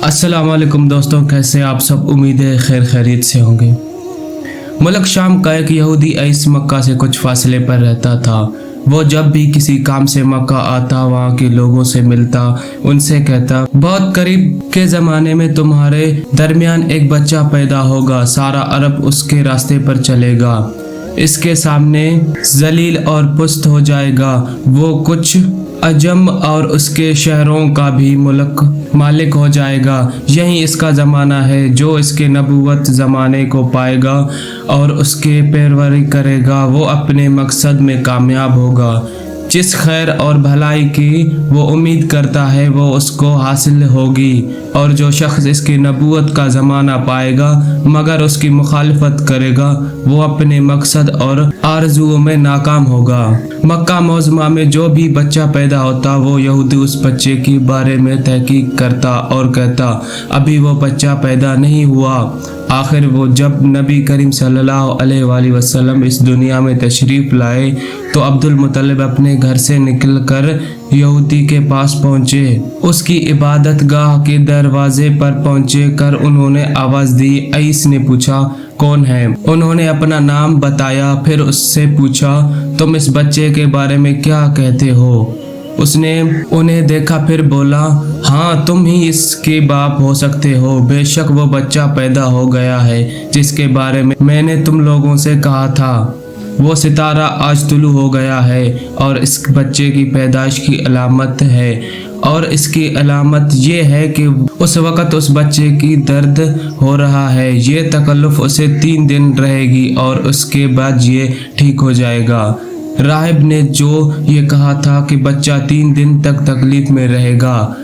अस्सलाम वालेकुम दोस्तों, कैसे आप सब। उम्मीद है खैर खैरियत से होंगे। मुल्क शाम का एक यहूदी ऐस मक्का से कुछ फासले पर रहता था। वो जब भी किसी काम से मक्का आता, वहाँ के लोगों से मिलता, उनसे कहता, बहुत करीब के ज़माने में तुम्हारे दरमियान एक बच्चा पैदा होगा, सारा अरब उसके रास्ते पर चलेगा, इसके सामने जलील और पुस्त हो जाएगा। वो कुछ अजम और उसके शहरों का भी मुल्क मालिक हो जाएगा। यही इसका ज़माना है। जो इसके नबूवत ज़माने को पाएगा और उसके पैरवी करेगा, वो अपने मकसद में कामयाब होगा। जिस खैर और भलाई की वो उम्मीद करता है, वो उसको हासिल होगी। और जो शख्स इसकी नबूवत का ज़माना पाएगा मगर उसकी मुखालफत करेगा, वो अपने मकसद और आरज़ुओं में नाकाम होगा। मक्का मौज़मा में जो भी बच्चा पैदा होता, वो यहूदी उस बच्चे के बारे में तहकीक करता और कहता, अभी वो बच्चा पैदा नहीं हुआ। आखिर वो जब नबी करीम सल्लल्लाहु अलैहि वसल्लम इस दुनिया में तशरीफ़ लाए तो अब्दुल मुत्तलिब अपने घर से निकलकर यहूदी के पास पहुँचे। उसकी इबादत गाह के दरवाजे पर पहुँचे कर उन्होंने आवाज़ दी। ऐस ने पूछा, कौन है? उन्होंने अपना नाम बताया। फिर उससे पूछा, तुम इस बच्चे के बारे में क्या कहते हो? उसने उन्हें देखा, फिर बोला, हाँ, तुम ही इसके बाप हो सकते हो। बेशक वो बच्चा पैदा हो गया है जिसके बारे में मैंने तुम लोगों से कहा था। वो सितारा आज तुलू हो गया है और इस बच्चे की पैदाइश की अलामत है। और इसकी अलामत ये है कि उस वक़्त उस बच्चे की दर्द हो रहा है। ये तकल्लुफ़ उसे 3 दिन रहेगी और उसके बाद ये ठीक हो जाएगा। राहिब ने जो ये कहा था कि बच्चा 3 दिन तक तकलीफ में रहेगा,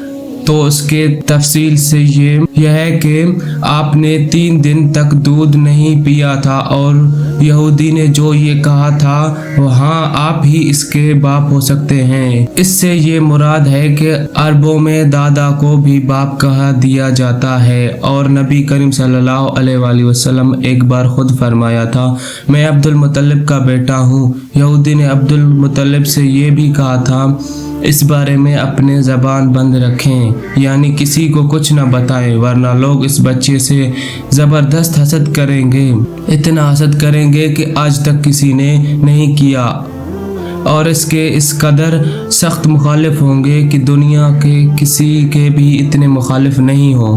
तो उसके तफसील से यह है कि आपने 3 दिन तक दूध नहीं पिया था। और यहूदी ने जो ये कहा था, हाँ, आप ही इसके बाप हो सकते हैं। इससे ये मुराद है कि अरबों में दादा को भी बाप कहा दिया जाता है। और नबी करीम सल्लल्लाहु अलैहि वसल्लम एक बार खुद फरमाया था, मैं अब्दुल मुत्तलिब का बेटा हूँ। यहूदी ने अब्दुल मुत्तलिब से ये भी कहा था, इस बारे में अपने ज़बान बंद रखें, यानी किसी को कुछ न बताएं, वरना लोग इस बच्चे से ज़बरदस्त हसद करेंगे। इतना हसद करेंगे कि आज तक किसी ने नहीं किया। और इसके इस कदर सख्त मुखालिफ होंगे कि दुनिया के किसी के भी इतने मुखालिफ नहीं हो।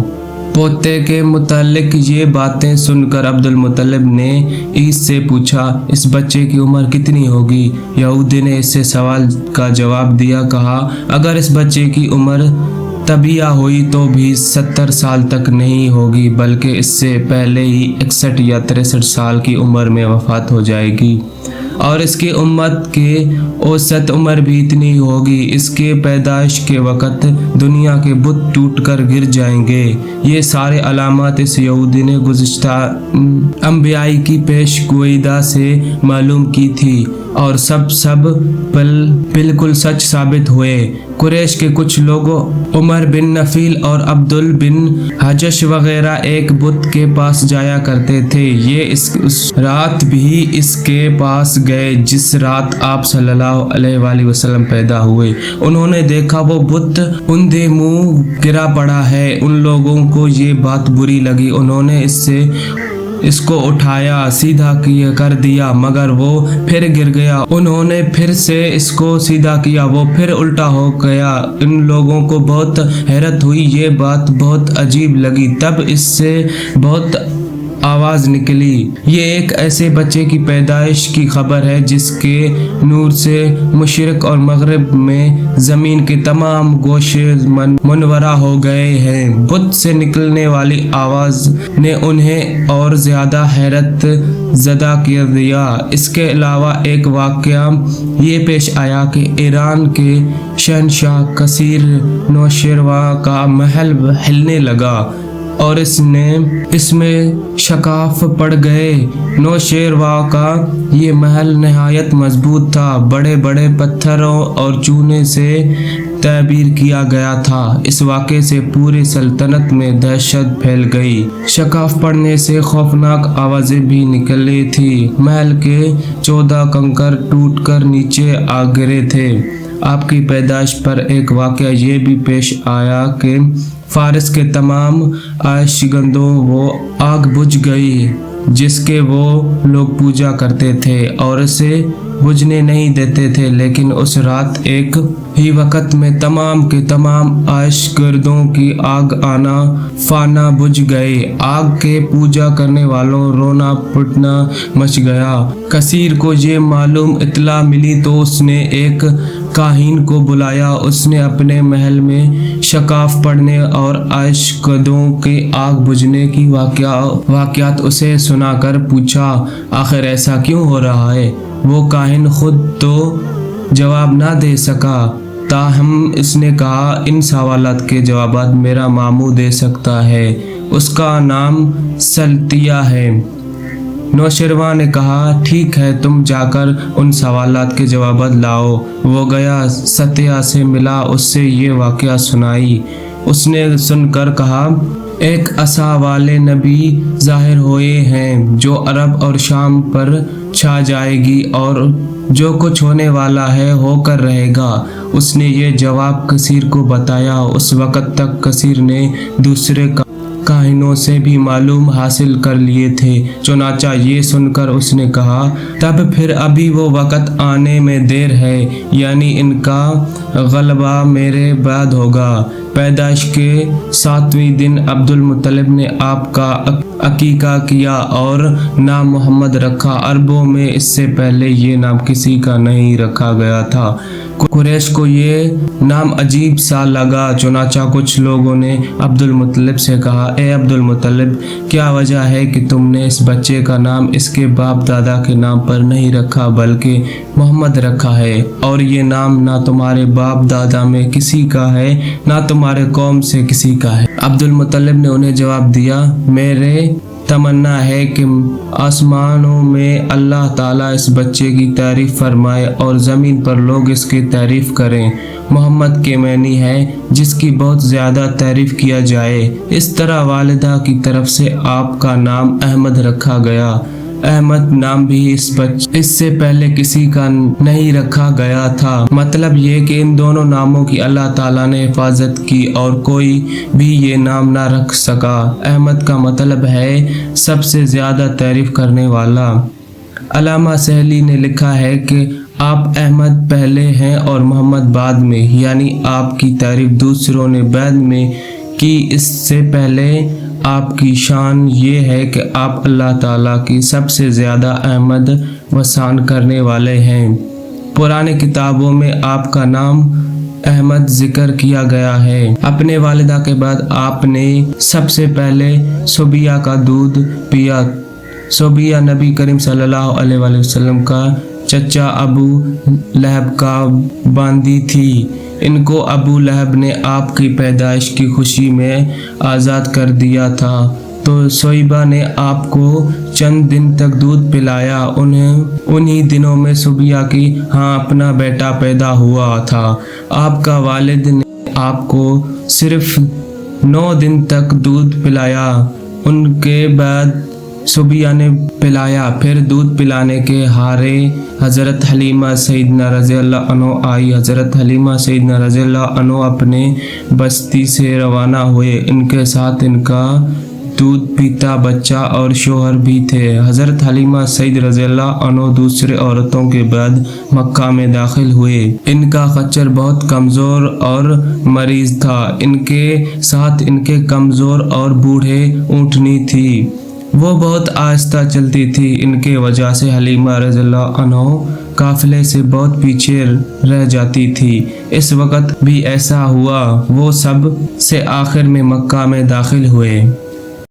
पोते के मुतालिक ये बातें सुनकर अब्दुल मुत्तलिब ने ईस से पूछा, इस बच्चे की उम्र कितनी होगी? यहूदी ने इससे सवाल का जवाब दिया, कहा, अगर इस बच्चे की उम्र तबिया हुई तो भी 70 साल तक नहीं होगी, बल्कि इससे पहले ही 61 या 63 साल की उम्र में वफात हो जाएगी। और इसकी उम्मत के औसत उम्र भी इतनी होगी। इसके पैदाइश के वक़्त दुनिया के बुत टूटकर गिर जाएंगे। ये सारे अलामत इस यहूदी ने गुज़िश्ता अंबियाई की पेशगोइदा से मालूम की थी और सब बिल्कुल सच साबित हुए। कुरैश के कुछ लोगों, उमर बिन नफील और अब्दुल बिन हजश वगैरह एक बुत के पास जाया करते थे। ये उस रात भी इसके पास गए जिस रात आप सल्लल्लाहु अलैहि वसल्लम पैदा हुए। उन्होंने देखा वो बुत उंधे मुंह गिरा पड़ा है। उन लोगों को ये बात बुरी लगी। उन्होंने इसको उठाया, सीधा कर दिया, मगर वो फिर गिर गया। उन्होंने फिर से इसको सीधा किया, वो फिर उल्टा हो गया। इन लोगों को बहुत हैरत हुई, ये बात बहुत अजीब लगी। तब इससे बहुत आवाज़ निकली। ये एक ऐसे बच्चे की पैदाइश की खबर है जिसके नूर से मशरिक और मगरिब में ज़मीन के तमाम गोशे मुनव्वरा हो गए हैं। बुत से निकलने वाली आवाज़ ने उन्हें और ज़्यादा हैरत ज़दा कर दिया। इसके अलावा एक वाक़या ये पेश आया कि ईरान के शहनशाह कसीर नौशेरवा का महल हिलने लगा और इसमें शकाफ पड़ गए। नौशेरवा का ये महल नहायत मजबूत था, बड़े बड़े पत्थरों और चूने से तैबीर किया गया था। इस वाक़े से पूरी सल्तनत में दहशत फैल गई। शकाफ पड़ने से खौफनाक आवाज़ें भी निकली थी। महल के 14 कंकर टूटकर नीचे आ गिरे थे। आपकी पैदाइश पर एक वाक़या ये भी पेश आया कि फारिस के तमाम आशिकगंदों वो आग बुझ गई जिसके वो लोग पूजा करते थे और इसे बुझने नहीं देते थे। लेकिन उस रात एक ही वक्त में तमाम के तमाम आशिकगंदों की आग आना फाना बुझ गए। आग के पूजा करने वालों रोना पिटना मच गया। कसीर को ये मालूम इत्तला मिली तो उसने एक काहिन को बुलाया। उसने अपने महल में शकाफ पढ़ने और आशिकगंदों की आग बुझने की वाक़यात उसे सुनाकर पूछा, आखिर ऐसा क्यों हो रहा है? वो काहिन खुद तो जवाब ना दे सका, ताहम इसने कहा, इन सवालात के जवाबात मेरा मामू दे सकता है, उसका नाम सल्तिया है। नौशरवां ने कहा, ठीक है, तुम जाकर उन सवालात के जवाब लाओ। वो गया, सत्या से मिला, उससे ये वाक़या सुनाई। उसने सुनकर कहा, एक असा वाले नबी ज़ाहिर हुए हैं जो अरब और शाम पर छा जाएगी और जो कुछ होने वाला है होकर रहेगा। उसने ये जवाब कसीर को बताया। उस वक़्त तक कसीर ने दूसरे काहिनों से भी मालूम हासिल कर लिए थे। चुनाचा ये सुनकर उसने कहा, तब फिर अभी वो वक़्त आने में देर है, यानी इनका गलबा मेरे बाद होगा। पैदाइश के 7वें दिन अब्दुल मुत्तलिब ने आपका अकीका किया और नाम मोहम्मद रखा। अरबों में इससे पहले ये नाम किसी का नहीं रखा गया था। कुरैश को ये नाम अजीब सा लगा। चुनाचा कुछ लोगों ने अब्दुल मुत्तलिब से कहा, ए अब्दुल मुत्तलिब, क्या वजह है कि तुमने इस बच्चे का नाम इसके बाप दादा के नाम पर नहीं रखा बल्कि मोहम्मद रखा है? और ये नाम ना तुम्हारे बाप दादा में किसी का है ना तुम्हारे कौम से किसी का है। अब्दुल मुत्तलिब ने उन्हें जवाब दिया, मेरे तमन्ना है कि आसमानों में अल्लाह ताला इस बच्चे की तारीफ फरमाए और ज़मीन पर लोग इसकी तारीफ करें। मोहम्मद के मैनी है जिसकी बहुत ज़्यादा तारीफ किया जाए। इस तरह वालिदा की तरफ से आपका नाम अहमद रखा गया। अहमद नाम भी इससे पहले किसी का नहीं रखा गया था। मतलब ये कि इन दोनों नामों की अल्लाह ताला ने हिफाजत की और कोई भी ये नाम ना रख सका। अहमद का मतलब है सबसे ज़्यादा तारीफ करने वाला। अल्लामा सहली ने लिखा है कि आप अहमद पहले हैं और मोहम्मद बाद में, यानी आपकी तारीफ दूसरों ने बाद में की। इससे पहले आपकी शान ये है कि आप अल्लाह ताला की सबसे ज़्यादा अहमद वसान करने वाले हैं। पुराने किताबों में आपका नाम अहमद जिक्र किया गया है। अपने वालिदा के बाद आपने सबसे पहले सुबिया का दूध पिया। सुबिया नबी करीम सल्लल्लाहु अलैहि वसल्लम का चचा अबू लहब का बांदी थी। इनको अबू लहब ने आपकी पैदाइश की खुशी में आज़ाद कर दिया था, तो सोइबा ने आपको चंद दिन तक दूध पिलाया। उन्हीं दिनों में सुबिया की अपना बेटा पैदा हुआ था। आपका वालिद ने आपको सिर्फ 9 दिन तक दूध पिलाया। उनके बाद सुबिया ने पिलाया। फिर दूध पिलाने के हारे हज़रत हलीमा सैयदना रज़ियल्लाहु अन्हु आई। हज़रत हलीमा सैयदना रज़ियल्लाहु अन्हु अपने बस्ती से रवाना हुए। इनके साथ इनका दूध पीता बच्चा और शोहर भी थे। हज़रत हलीमा सैयद रज़ियल्लाहु अन्हु दूसरे औरतों के बाद मक्का में दाखिल हुए। इनका खच्चर बहुत कमज़ोर और मरीज़ था। इनके साथ इनके कमज़ोर और बूढ़े ऊँटनी थी। वो बहुत आहिस्ता चलती थी। इनके वजह से हलीमा रज़ियल्लाहु अन्हु काफिले से बहुत पीछे रह जाती थी। इस वक्त भी ऐसा हुआ। वो सब से आखिर में मक्का में दाखिल हुए।